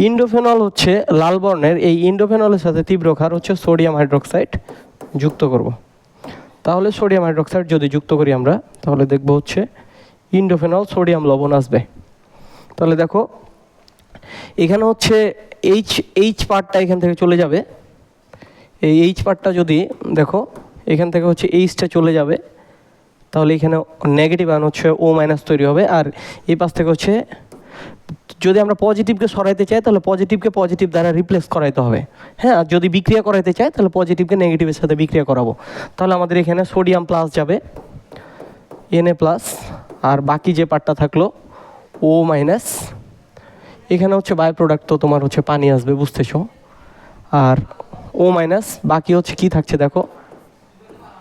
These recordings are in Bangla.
ইন্ডোফেনল হচ্ছে লাল বর্ণের, এই ইন্ডোফেনলের সাথে তীব্র ক্ষার হচ্ছে সোডিয়াম হাইড্রোক্সাইড যুক্ত করব। তাহলে সোডিয়াম হাইড্রোক্সাইড যদি যুক্ত করি আমরা, তাহলে দেখব হচ্ছে ইন্ডোফেনল সোডিয়াম লবণ আসবে। তাহলে দেখো এখানে হচ্ছে এইচ পার্টটা এখান থেকে চলে যাবে, এই এইচ পার্টটা যদি দেখো এখান থেকে হচ্ছে এইচটা চলে যাবে, তাহলে এখানে নেগেটিভ আয়ন হচ্ছে ও মাইনাস তৈরি হবে। আর এই পাশ থেকে হচ্ছে যদি আমরা পজিটিভকে সরাইতে চাই তাহলে পজিটিভকে পজিটিভ দ্বারা রিপ্লেস করাইতে হবে, হ্যাঁ। আর যদি বিক্রিয়া করাইতে চাই তাহলে পজিটিভকে নেগেটিভের সাথে বিক্রিয়া করাবো। তাহলে আমাদের এখানে সোডিয়াম প্লাস যাবে Na প্লাস, আর বাকি যে পার্টটা থাকলো ও মাইনাস। এখানে হচ্ছে বাই প্রোডাক্ট তো তোমার হচ্ছে পানি আসবে, বুঝতেছো। আর ও মাইনাস বাকি হচ্ছে কি থাকছে দেখো,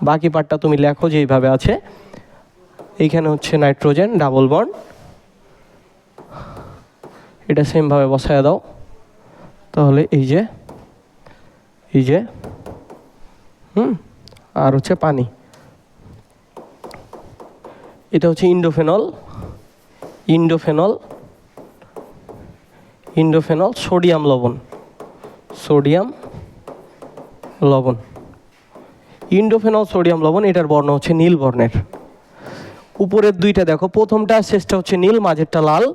বাকি পার্টটা তুমি লেখো যেইভাবে আছে। এইখানে হচ্ছে নাইট্রোজেন ডাবল বন্ড, এটা সেমভাবে বসায় দাও। তাহলে এই যে আর হচ্ছে পানি, এটা হচ্ছে ইন্ডোফেনল সোডিয়াম লবণ, ইন্ডোফেনল সোডিয়াম লবণ, এটার বর্ণ হচ্ছে নীল বর্ণের। উপরের দুইটা দেখো, প্রথমটা শেষটা হচ্ছে নীল, মাঝেরটা লাল।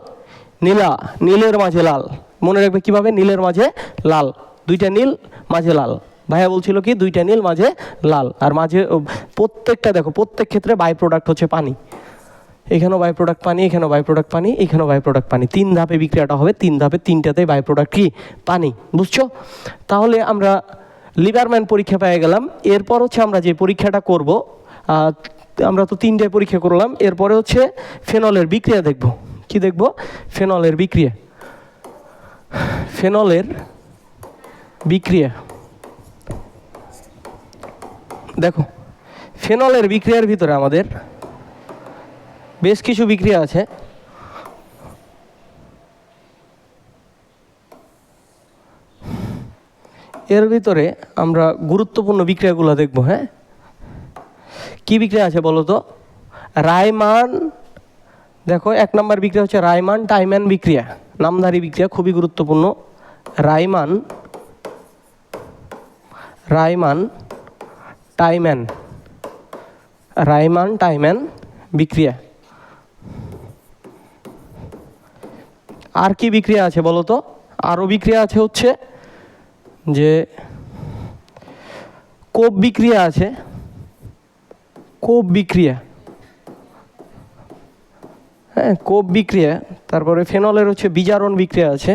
নীলের মাঝে লাল, মনে রাখবে কিভাবে, নীলের মাঝে লাল, দুইটা নীল মাঝে লাল। ভাইয়া বলছিল কি দুইটা নীল মাঝে লাল, আর মাঝে প্রত্যেকটা দেখো, প্রত্যেক ক্ষেত্রে বাই প্রোডাক্ট হচ্ছে পানি। এখানেও বাই প্রোডাক্ট পানি, এখানেও বাই প্রোডাক্ট পানি, এখানেও বাই প্রোডাক্ট পানি। 3 ধাপে বিক্রিয়াটা হবে, 3 ধাপে 3টাতেই বাই প্রোডাক্ট কি পানি, বুঝছো। তাহলে আমরা লিবারম্যান পরীক্ষা পেয়ে গেলাম। এরপর হচ্ছে আমরা যে পরীক্ষাটা করব, আমরা তো 3টে পরীক্ষা করলাম, এরপরে হচ্ছে ফেনলের বিক্রিয়া দেখব। কি দেখব? ফেনলের বিক্রিয়া। দেখো ফেনলের বিক্রিয়ার ভিতরে আমাদের বেশ কিছু বিক্রিয়া আছে। এর ভিতরে আমরা গুরুত্বপূর্ণ বিক্রিয়াগুলো দেখব, হ্যাঁ। কি বিক্রিয়া আছে বলো তো? রাইমান, দেখো 1 নম্বর বিক্রিয়া হচ্ছে রাইমান টাইম্যান বিক্রিয়া, নামধারী বিক্রিয়া, খুবই গুরুত্বপূর্ণ। রাইমান টাইম্যান বিক্রিয়া। আর কি বিক্রিয়া আছে বলো তো? আরও বিক্রিয়া আছে হচ্ছে যে কোপ বিক্রিয়া আছে, হ্যাঁ, কোপ বিক্রিয়া। তারপরে ফেনলের হচ্ছে বিজারণ বিক্রিয়া আছে,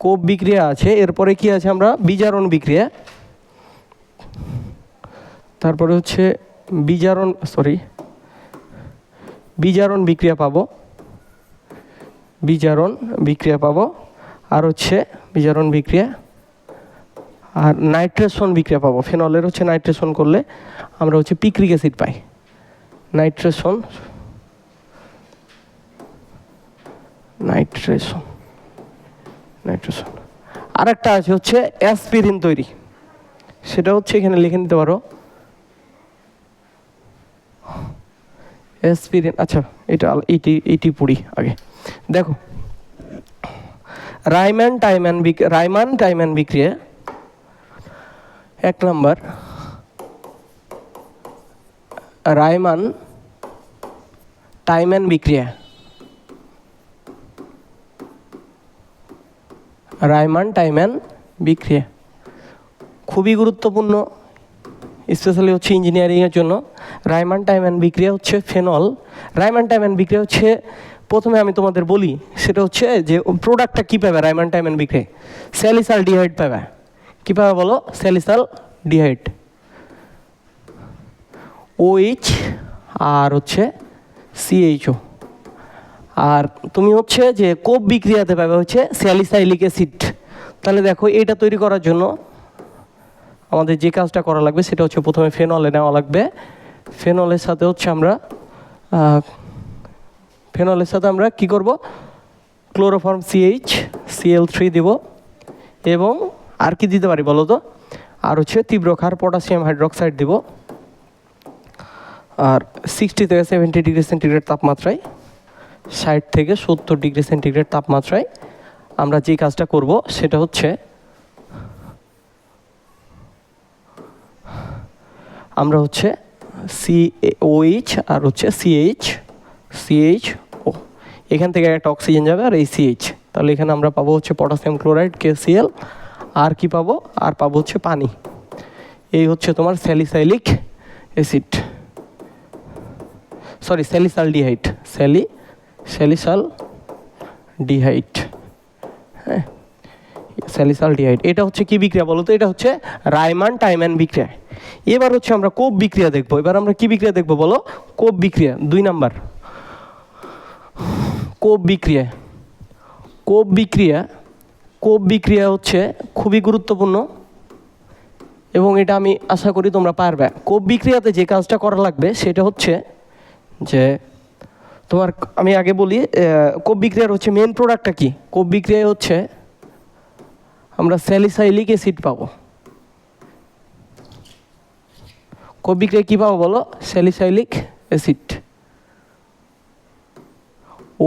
কোপ বিক্রিয়া আছে। এরপরে কি আছে আমরা? বিজারণ বিক্রিয়া। তারপরে হচ্ছে বিজারণ বিক্রিয়া পাবো। আর হচ্ছে বিজারণ বিক্রিয়া আর নাইট্রেশন বিক্রিয়া পাবো। ফেনলের হচ্ছে নাইট্রেশন করলে আমরা হচ্ছে পিক্রিক অ্যাসিড পাই, নাইট্রেশন। আর একটা আছে হচ্ছে অ্যাসপিরিন তৈরি, সেটা হচ্ছে এখানে লিখে নিতে পারো অ্যাসপিরিন। আচ্ছা, এইটি পড়ি আগে। দেখো রাইমান টাইম্যান বিক্রিয়া 1 নম্বর, রাইমান টাইম্যান বিক্রিয়া। খুবই গুরুত্বপূর্ণ, স্পেশালি হচ্ছে ইঞ্জিনিয়ারিংয়ের জন্য। রাইমান টাইম্যান বিক্রিয়া হচ্ছে ফেনল। রাইমান টাইম্যান বিক্রিয়া হচ্ছে, প্রথমে আমি তোমাদের বলি, সেটা হচ্ছে যে প্রোডাক্টটা কী পাবে রাইমান টাইম্যান বিক্রিয়া? স্যালিসাল ডিহাইড পাবে। কী পাবে বলো? স্যালিসাল ডিহাইড, OH আর হচ্ছে CHO। আর তুমি হচ্ছে যে কোপ বিক্রিয়াতে পাবে হচ্ছে স্যালিসাইলিক অ্যাসিড। তাহলে দেখো এটা তৈরি করার জন্য আমাদের যে কাজটা করা লাগবে সেটা হচ্ছে প্রথমে ফেনলে নেওয়া লাগবে। ফেনলের সাথে আমরা কি করব? ক্লোরোফর্ম CH, Cl3 দিব, এবং আর কি দিতে পারি বলো তো? আর হচ্ছে তীব্র ক্ষার পটাশিয়াম হাইড্রোক্সাইড দিব। আর 60 থেকে 70 ডিগ্রি সেন্টিগ্রেড তাপমাত্রায়, 60 থেকে 70 ডিগ্রি সেন্টিগ্রেড তাপমাত্রায় আমরা যে কাজটা করব সেটা হচ্ছে আমরা হচ্ছে COH আর হচ্ছে CH ও এখান থেকে একটা অক্সিজেন যাবে আর এই CH, তাহলে এখানে আমরা পাবো হচ্ছে পটাশিয়াম ক্লোরাইড KCl, আর কি পাবো, আর পাবো হচ্ছে পানি। এই হচ্ছে তোমার স্যালিসাইলিক অ্যাসিড, সরি স্যালিসালডিহাইড, স্যালিসালডিহাইড, হ্যাঁ স্যালিসালডিহাইড। এটা হচ্ছে কি বিক্রিয়া বলো তো? এটা হচ্ছে রাইমান টাইম্যান বিক্রিয়া। এবার হচ্ছে আমরা কোপ বিক্রিয়া দেখবো। এবার আমরা কি বিক্রিয়া দেখবো বলো? কোপ বিক্রিয়া 2 নাম্বার। কোপ বিক্রিয়া, কোপ বিক্রিয়া হচ্ছে খুবই গুরুত্বপূর্ণ এবং এটা আমি আশা করি তোমরা পারবে। কোপ বিক্রিয়াতে যে কাজটা করা লাগবে সেটা হচ্ছে যে তোমার, আমি আগে বলি কোপ বিক্রিয়ার হচ্ছে মেন প্রোডাক্টটা কি। কোপ বিক্রিয়ায় হচ্ছে আমরা স্যালিসাইলিক অ্যাসিড পাবো। কোপ বিক্রিয়ায় কী পাবো বলো? স্যালিসাইলিক অ্যাসিড,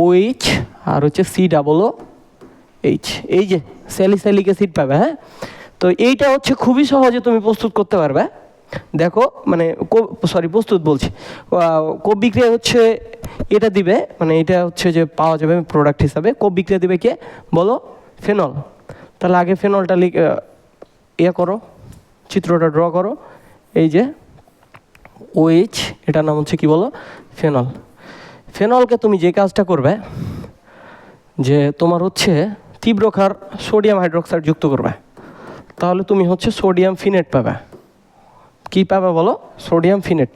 OH আর হচ্ছে COOH, এই যে স্যালিসাইলিক অ্যাসিড পাবে। হ্যাঁ, তো এইটা হচ্ছে খুবই সহজে তুমি প্রস্তুত করতে পারবে। দেখো মানে প্রস্তুত বলছি, কোপ বিক্রিয়া হচ্ছে এটা দিবে, মানে এটা হচ্ছে যে পাওয়া যাবে প্রোডাক্ট হিসাবে। কোপ বিক্রিয়া দিবে কে বলো? ফেনল। তাহলে আগে ফেনলটা করো, চিত্রটা ড্র করো। এই যে OH, এটার নাম হচ্ছে কি বলো? ফেনল। ফেনলকে তুমি যে কাজটা করবে যে তোমার হচ্ছে তীব্র ক্ষার সোডিয়াম হাইড্রোক্সাইড যুক্ত করবে, তাহলে তুমি হচ্ছে সোডিয়াম ফিনেট পাবে। কি পাবে বলো? Sodium phenate,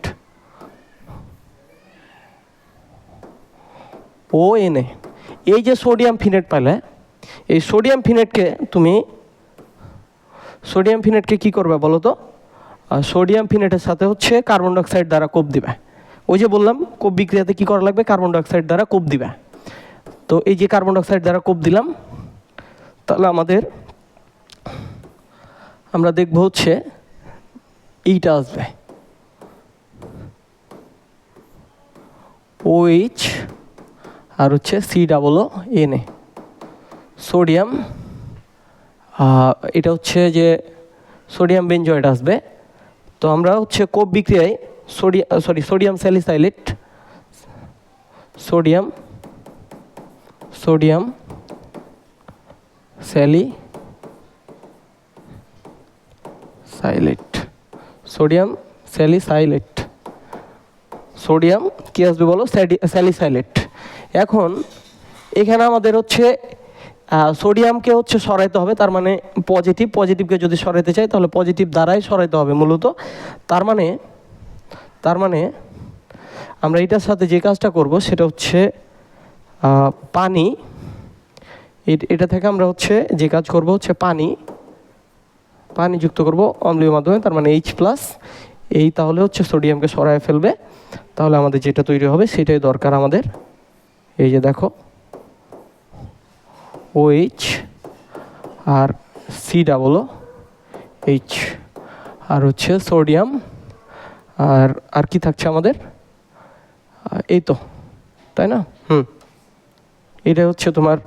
ONA। এই যে সোডিয়াম ফিনেট পেলে, এই সোডিয়াম ফিনেটকে কি করবে বলো তো? সোডিয়াম ফিনেটের সাথে হচ্ছে কার্বন ডাইঅক্সাইড দ্বারা কোপ দিবে। ওই যে বললাম কোপ বিক্রিয়াতে কি করা লাগবে? কার্বন ডাইঅক্সাইড দ্বারা কোপ দিবে। তো এই যে কার্বন ডাইঅক্সাইড দ্বারা কোপ দিলাম, তাহলে আমরা দেখব হচ্ছে এইটা আসবে OH আর হচ্ছে COONA, সোডিয়াম। এটা হচ্ছে যে সোডিয়াম বেনজয়েড আসবে। তো আমরা হচ্ছে কোপ বিক্রিয়ায় sodium salicylate, sodium salicylate, sodium কি আসবে বলো? স্যালিসাইলেট। এখন এখানে আমাদের হচ্ছে সোডিয়ামকে হচ্ছে সরাইতে হবে, তার মানে পজিটিভকে যদি সরাইতে চাই তাহলে পজিটিভ দ্বারাই সরাইতে হবে মূলত। তার মানে আমরা এটার সাথে যে কাজটা করব সেটা হচ্ছে পানি, এটা থেকে আমরা হচ্ছে যে কাজ করব হচ্ছে পানি যুক্ত করব অম্লীয় মাধ্যমে, তার মানে H+। এই তাহলে হচ্ছে সোডিয়ামকে সরায় ফেলবে, তাহলে আমাদের যেটা তৈরি হবে সেটাই দরকার আমাদের। এই যে দেখো OH আর COOH আর হচ্ছে সোডিয়াম, আর কি থাকছে আমাদের? এই তো, তাই না? এটা হচ্ছে তোমার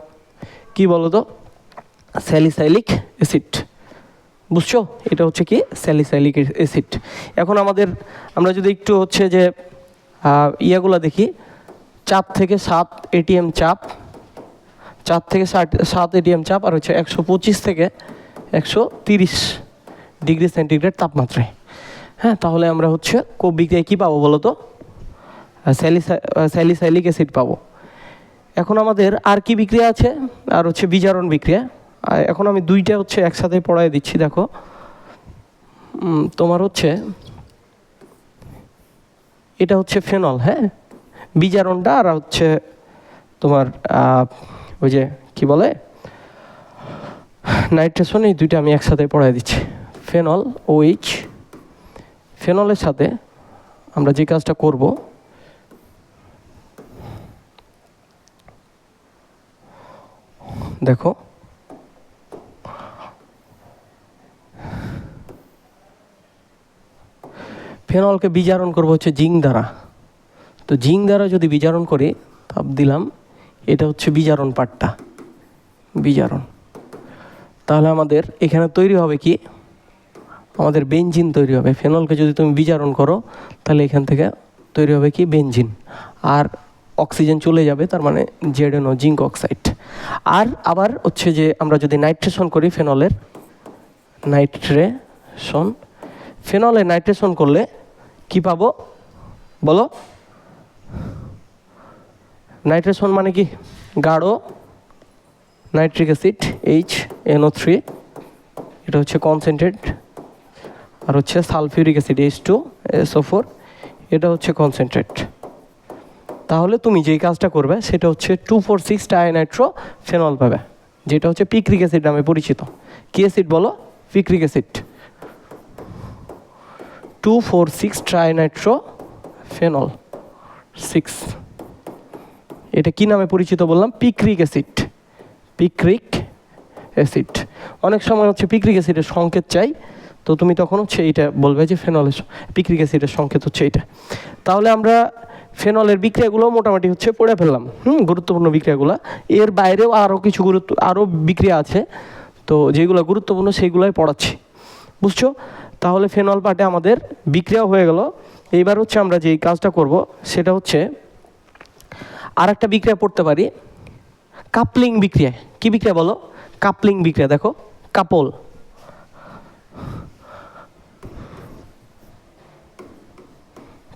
কি বলো তো? Salicylic acid. বুঝছো? এটা হচ্ছে কি? Salicylic acid. এখন আমরা যদি একটু হচ্ছে যে ইয়াগুলো দেখি, 4 থেকে 7 ATM চাপ, 4 থেকে 7 ATM চাপ, আর হচ্ছে 125 থেকে 130 ডিগ্রি সেন্টিগ্রেড তাপমাত্রায়। হ্যাঁ, তাহলে আমরা হচ্ছে কোপ বিক্রিয়ায় কী পাবো বলো তো? স্যালিসাইলিক অ্যাসিড পাবো। এখন আমাদের আর কি বিক্রিয়া আছে? আর হচ্ছে বিজারণ বিক্রিয়া। এখন আমি দুইটা হচ্ছে একসাথে পড়ায় দিচ্ছি। দেখো তোমার হচ্ছে এটা হচ্ছে ফেনল, হ্যাঁ বিজারণটা, আর হচ্ছে তোমার ওই যে কি বলে নাইট্রেশন, এই দুইটা আমি একসাথে পড়ায় দিচ্ছি। ফেনল OH, ফেনলের সাথে আমরা যে কাজটা করব দেখো, ফেনলকে বিজারণ করবো হচ্ছে জিঙ্ক দ্বারা। তো জিঙ্ক দ্বারা যদি বিজারণ করি, তাপ দিলাম, এটা হচ্ছে বিজারণ পার্টটা, বিজারণ। তাহলে আমাদের এখানে তৈরি হবে কি, আমাদের বেনজিন তৈরি হবে। ফেনলকে যদি তুমি বিজারণ করো তাহলে এখান থেকে তৈরি হবে কি, বেনজিন। আর অক্সিজেন চলে যাবে, তার মানে ZNO, জিঙ্ক অক্সাইড। আর আবার হচ্ছে যে আমরা যদি নাইট্রেশন করি ফেনলের, ফেনলের নাইট্রেশন করলে কি পাবো বলো? নাইট্রেশন মানে কি, গাঢ় নাইট্রিক অ্যাসিড HNO3, এটা হচ্ছে কনসেন্ট্রেট। আর হচ্ছে সালফিউরিক অ্যাসিড H2SO4, এটা হচ্ছে কনসেন্ট্রেট। তাহলে তুমি যেই কাজটা করবে সেটা হচ্ছে 2,4,6 ডাইনাইট্রো ফেনল পাবে, যেটা হচ্ছে পিক্রিক অ্যাসিড নামে পরিচিত। কি অ্যাসিড বলো? Picric acid. 2,4,6 ট্রাইনাইট্রো ফেনল 6, এটা কি নামে পরিচিত বললাম? Picric acid. Picric acid. অনেক সময় হচ্ছে পিক্রিক অ্যাসিডের সংকেত চাই, তো তুমি তখন হচ্ছে এইটা বলবে যে ফেনলের পিক্রিক অ্যাসিডের সংকেত হচ্ছে এইটা। তাহলে আমরা ফেনলের বিক্রিয়াগুলো মোটামুটি হচ্ছে পড়ে ফেললাম, গুরুত্বপূর্ণ বিক্রিয়াগুলো। এর বাইরেও আরও বিক্রিয়া আছে, তো যেগুলো গুরুত্বপূর্ণ সেইগুলোই পড়াচ্ছি, বুঝছো? তাহলে ফেনল পার্টে আমাদের বিক্রিয়াও হয়ে গেল। এইবার হচ্ছে আমরা যেই কাজটা করব সেটা হচ্ছে আর একটা বিক্রিয়া পড়তে পারি, কাপলিং বিক্রিয়া। কি বিক্রিয়া বলো? কাপলিং বিক্রিয়া। দেখো, কাপল,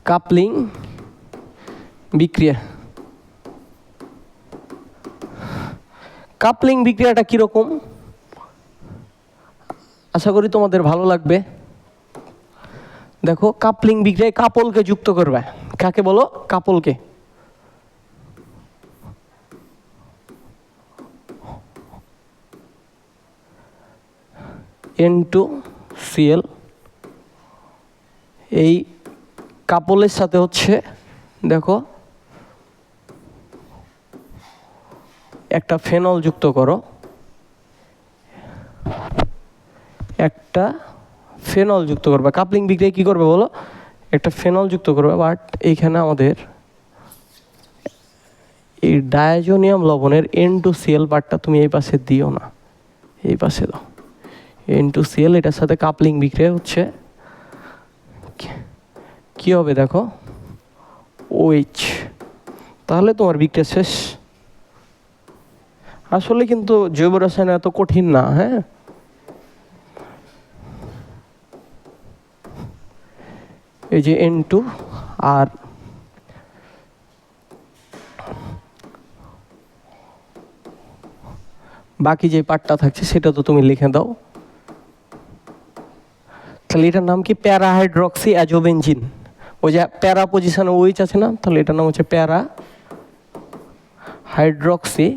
কাপলিং বিক্রিয়া। কাপলিং বিক্রিয়াটা কীরকম আশা করি তোমাদের ভালো লাগবে। দেখো, কাপলিং বিক্রিয়ায় কাপলকে যুক্ত করবে। কাকে বলো? কাপলকে। N2Cl, এই কাপলের সাথে হচ্ছে দেখো একটা ফেনল যুক্ত করো, একটা ফেনল যুক্ত করবে। কাপলিং বিক্রিয়া কি করবে বলো? একটা ফেনল যুক্ত করবে। বাট এইখানে আমাদের এই ডায়াজোনিয়াম লবণের N2Cl পার্টটা তুমি এই পাশে দিও না, এই পাশে দাও। N2Cl এটার সাথে কাপলিং বিক্রিয়া হচ্ছে, কি হবে দেখো, OH। তাহলে তোমার বিক্রিয়া শেষ। আসলে কিন্তু জৈব রসায়ন এত কঠিন না, হ্যাঁ। এই যে N2, আর বাকি যে পার্টটা থাকছে সেটা তো তুমি লিখে দাও। তাহলে এটার নাম কি? প্যারা হাইড্রক্সি অ্যাজোবেনজিন। ওই যে প্যারা পজিশনে OH আছে না, তাহলে এটার নাম হচ্ছে প্যারা হাইড্রক্সি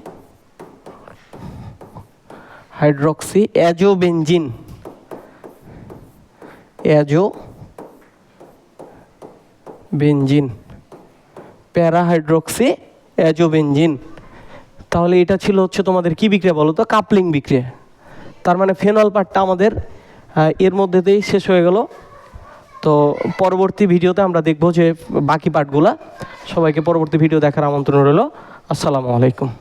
অ্যাজোবেনজিন। প্যারা হাইড্রক্সি অ্যাজোবেনজিন। তাহলে এটা ছিল হচ্ছে তোমাদের কি বিক্রিয়া বলো তো? কাপলিং বিক্রিয়া। তার মানে ফেনল পার্টটা আমাদের এর মধ্যে দিয়েই শেষ হয়ে গেল। তো পরবর্তী ভিডিওতে আমরা দেখব যে বাকি পার্টগুলা। সবাইকে পরবর্তী ভিডিও দেখার আমন্ত্রণ রইল। আসসালামু আলাইকুম।